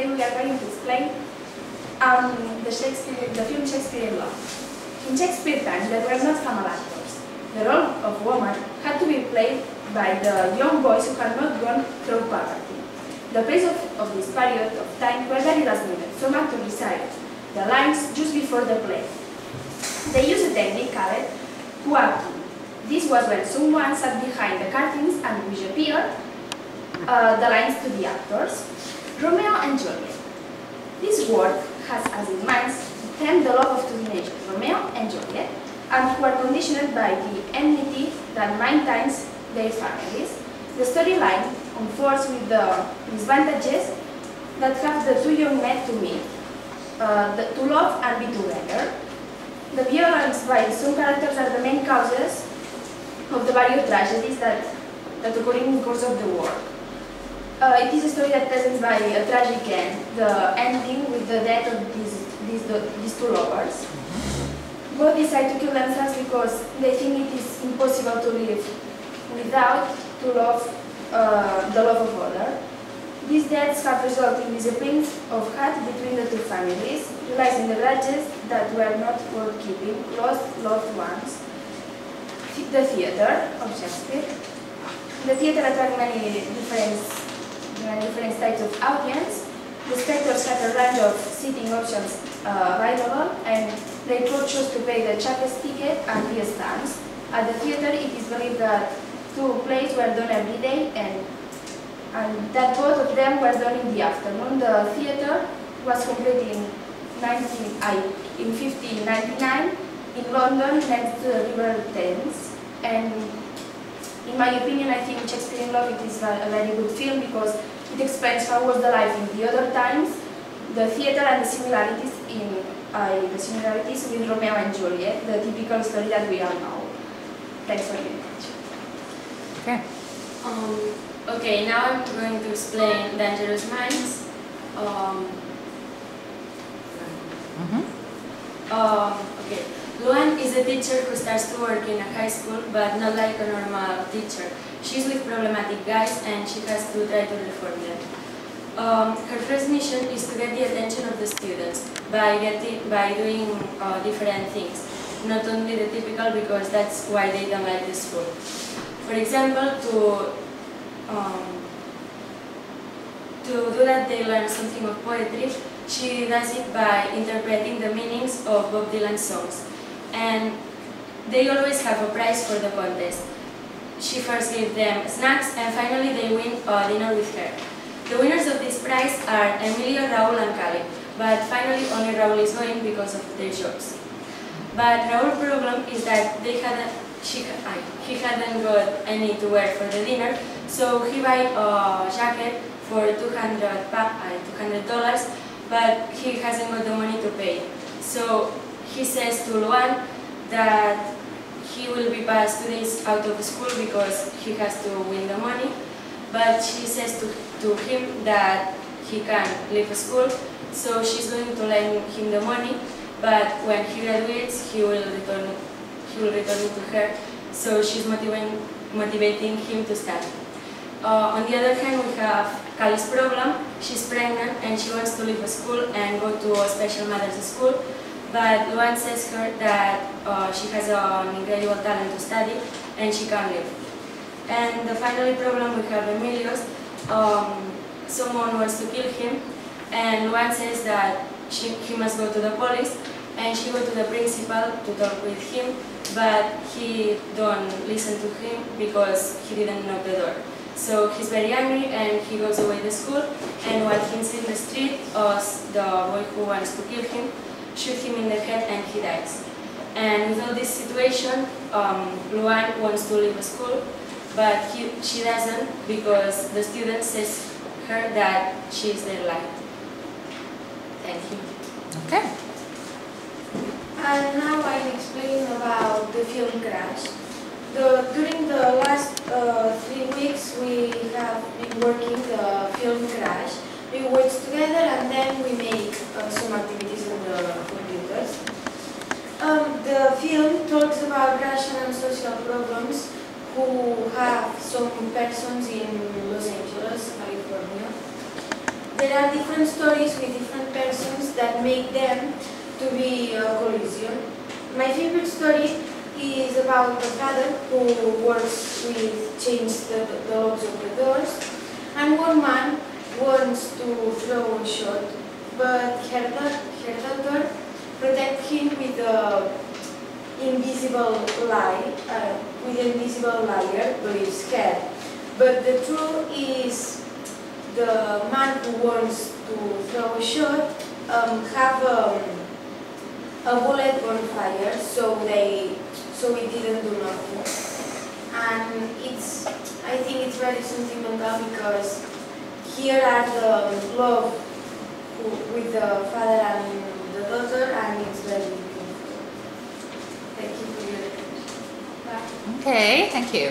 today we are going to explain the film Shakespeare in Love. In Shakespeare times, there were not female actors. The role of woman had to be played by the young boys who had not gone through puberty. The plays of this period of time were very last minute, so actors recited the lines just before the play. They used a technique called acting. This was when someone sat behind the curtains and which appeared the lines to the actors. Romeo and Juliet. This work has as in mind the love of two teenagers, Romeo and Juliet, and who are conditioned by the enmity that maintains their families. The storyline unfolds with the disadvantages that have the two young men to meet, to love and be together. The violence by some characters are the main causes of the various tragedies that occur in the course of the work. It is a story that presents by a tragic end, the ending with the death of these two lovers. Both decide to kill themselves because they think it is impossible to live without the love of other. These deaths have resulted in disciplines of heart between the two families, realizing the grudges that were not worth keeping, lost loved ones. The theatre of Shakespeare. The theatre attracts many different types of audience. The spectators have a range of seating options available, and they could choose to pay the cheapest ticket and be stands. At the theatre, it is believed that two plays were done every day, and that both of them were done in the afternoon. The theatre was completed in 1599 in London next to the River Thames. And in my opinion, I think Shakespeare in Love is a very good film because it explains how was the life in the other times, the theatre, and the similarities with Romeo and Juliet, the typical story that we all know. Thanks for your attention. Okay. Okay, now I'm going to explain Dangerous Minds. Okay. Luan is a teacher who starts to work in a high school, but not like a normal teacher. She's with problematic guys and she has to try to reform them. Her first mission is to get the attention of the students by doing different things. Not only the typical, because that's why they don't like the school. For example, to do that they learn something of poetry, she does it by interpreting the meanings of Bob Dylan songs. And they always have a prize for the contest. She first gives them snacks and finally they win a dinner with her. The winners of this prize are Emilio, Raúl and Cali, but finally only Raúl is going because of their jokes. But Raúl's problem is that he hadn't got any to wear for the dinner, so he buy a jacket for $200, but he hasn't got the money to pay. So he says to Luan that he will be passed 2 days out of school because he has to win the money, but she says to him that he can leave school, so she's going to lend him the money, but when he graduates he will return it to her, so she's motivating him to study. On the other hand, we have Kali's problem. She's pregnant and she wants to leave school and go to a special mother's school, but Luan says her that she has an incredible talent to study and she can leave. And the final problem we have Emilio's. Someone wants to kill him and Luan says that he must go to the police, and she goes to the principal to talk with him, but he don't listen to him because he didn't knock the door. So he's very angry and he goes away to school, and while he's in the street, the boy who wants to kill him shoots him in the head and he dies. And with all this situation, Luan wants to leave school, but she doesn't because the student says her that she is their light. Thank you. Okay. And now I'll explain about the film Crash. During the last 3 weeks we have been working the film Crash. We work together and then we make some activities on the computers. The film talks about Russian and social problems who have some persons in Los Angeles, California. there are different stories with different persons that make them to be a collision. My favorite story is about a father who works with change the locks of the doors, and one man wants to throw a shot, but her daughter protects him with a invisible lie, but he's scared. But the truth is, the man who wants to throw a shot have a bullet on fire, so it didn't do nothing. And I think it's very sentimental because here are the love with the father and the daughter, and it's very beautiful. Thank you for your attention. Okay, thank you.